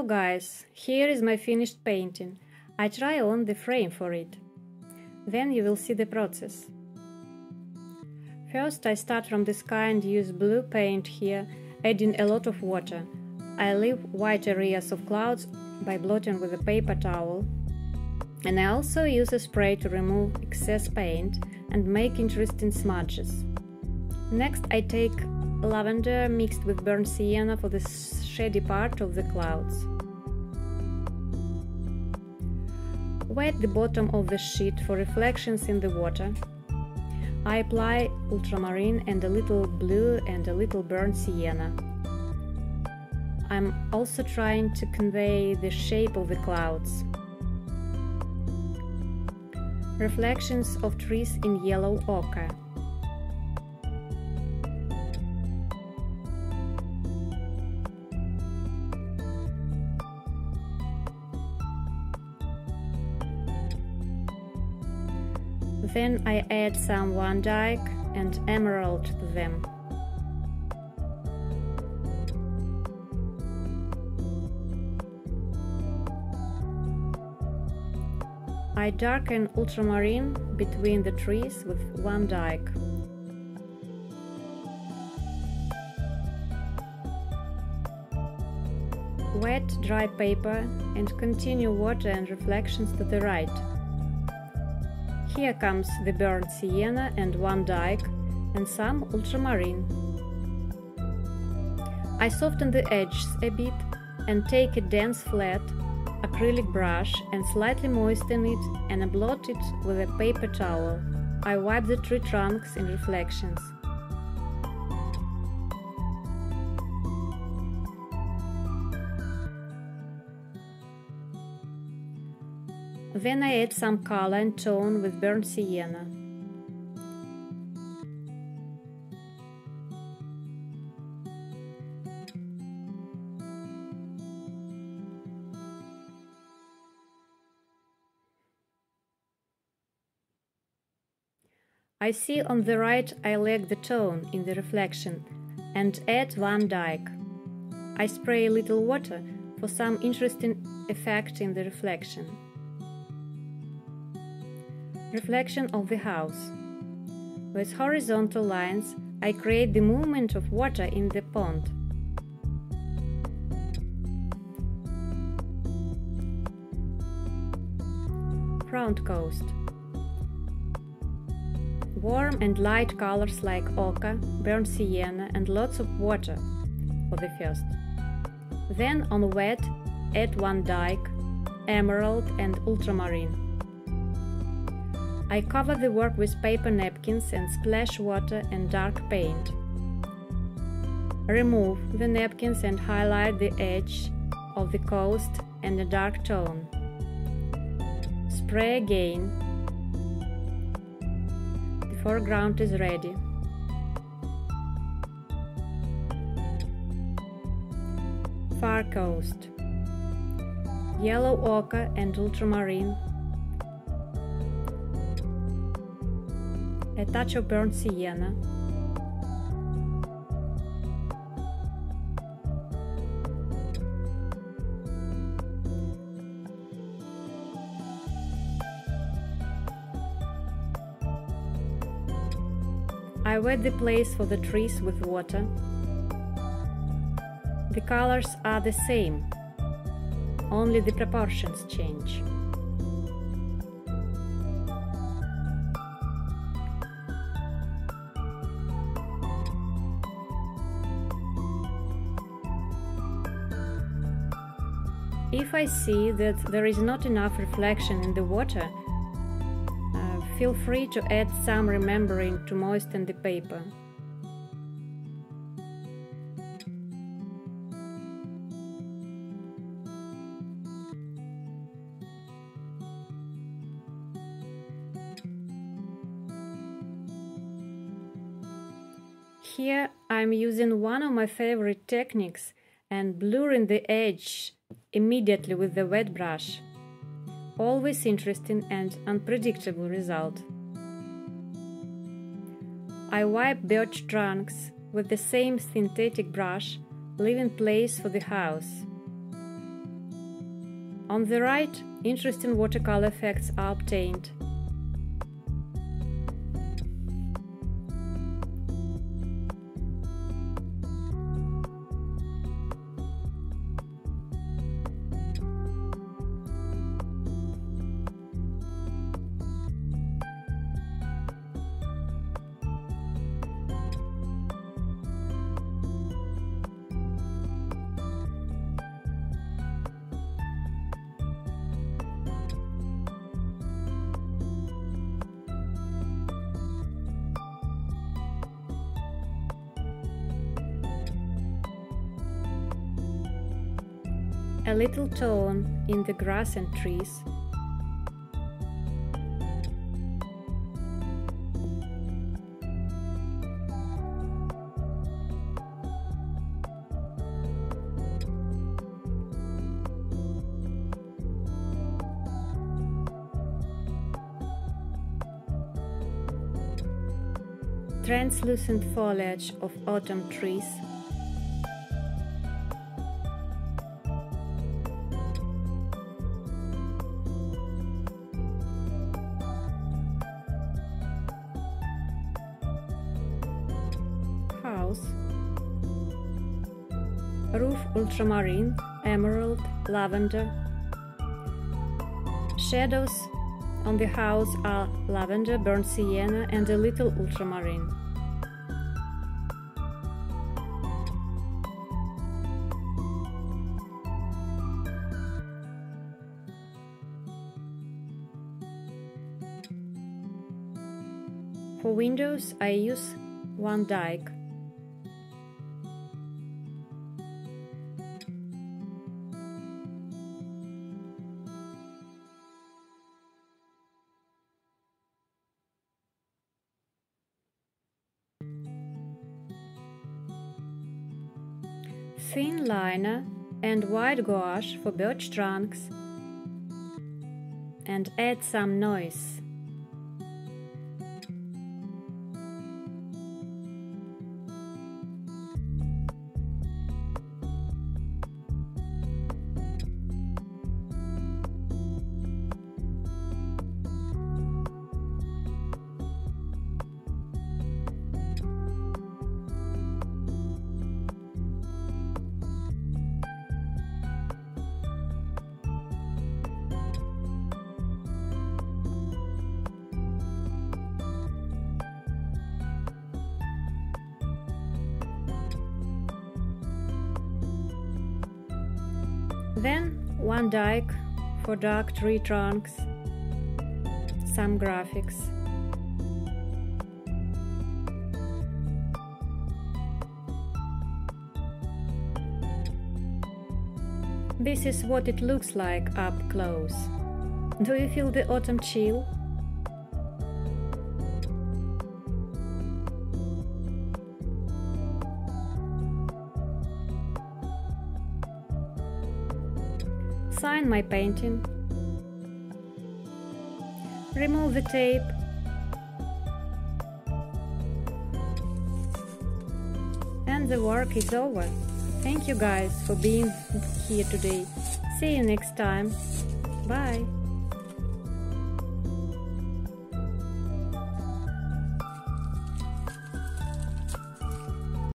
So guys, here is my finished painting. I try on the frame for it. Then you will see the process. First I start from the sky and use blue paint here, adding a lot of water. I leave white areas of clouds by blotting with a paper towel. And I also use a spray to remove excess paint and make interesting smudges. Next I take lavender mixed with burnt sienna for the shady part of the clouds. Wet the bottom of the sheet for reflections in the water. I apply ultramarine and a little blue and a little burnt sienna. I'm also trying to convey the shape of the clouds. Reflections of trees in yellow ochre. Then I add some Vandyke and emerald to them. I darken ultramarine between the trees with Vandyke. Wet dry paper and continue water and reflections to the right. Here comes the burnt sienna and Vandyke and some ultramarine. I soften the edges a bit and take a dense flat acrylic brush and slightly moisten it and blot it with a paper towel. I wipe the tree trunks in reflections. Then I add some color and tone with burnt sienna. I see on the right I lack the tone in the reflection and add Vandyke. I spray a little water for some interesting effect in the reflection. Reflection of the house. With horizontal lines, I create the movement of water in the pond. Front coast. Warm and light colors like ochre, burnt sienna and lots of water for the first. Then on wet, add Vandyke, emerald and ultramarine. I cover the work with paper napkins and splash water and dark paint. Remove the napkins and highlight the edge of the coast and a dark tone. Spray again. The foreground is ready. Far coast. Yellow ochre and ultramarine. A touch of burnt sienna. I wet the place for the trees with water. The colors are the same, only the proportions change. If I see that there is not enough reflection in the water, feel free to add some remembering to moisten the paper. Here I'm using one of my favorite techniques and blurring the edge immediately with the wet brush. Always interesting and unpredictable result. I wipe birch trunks with the same synthetic brush, leaving place for the house. On the right, interesting watercolor effects are obtained. A little tone in the grass and trees. Translucent foliage of autumn trees. House. Roof ultramarine, emerald, lavender. Shadows on the house are lavender, burnt sienna and a little ultramarine. For windows, I use Vandyke. Thin liner and white gouache for birch trunks, and add some noise. Then Vandyke for dark tree trunks, some graphics. This is what it looks like up close. Do you feel the autumn chill? Sign my painting. Remove the tape. And the work is over. Thank you guys for being here today. See you next time. Bye.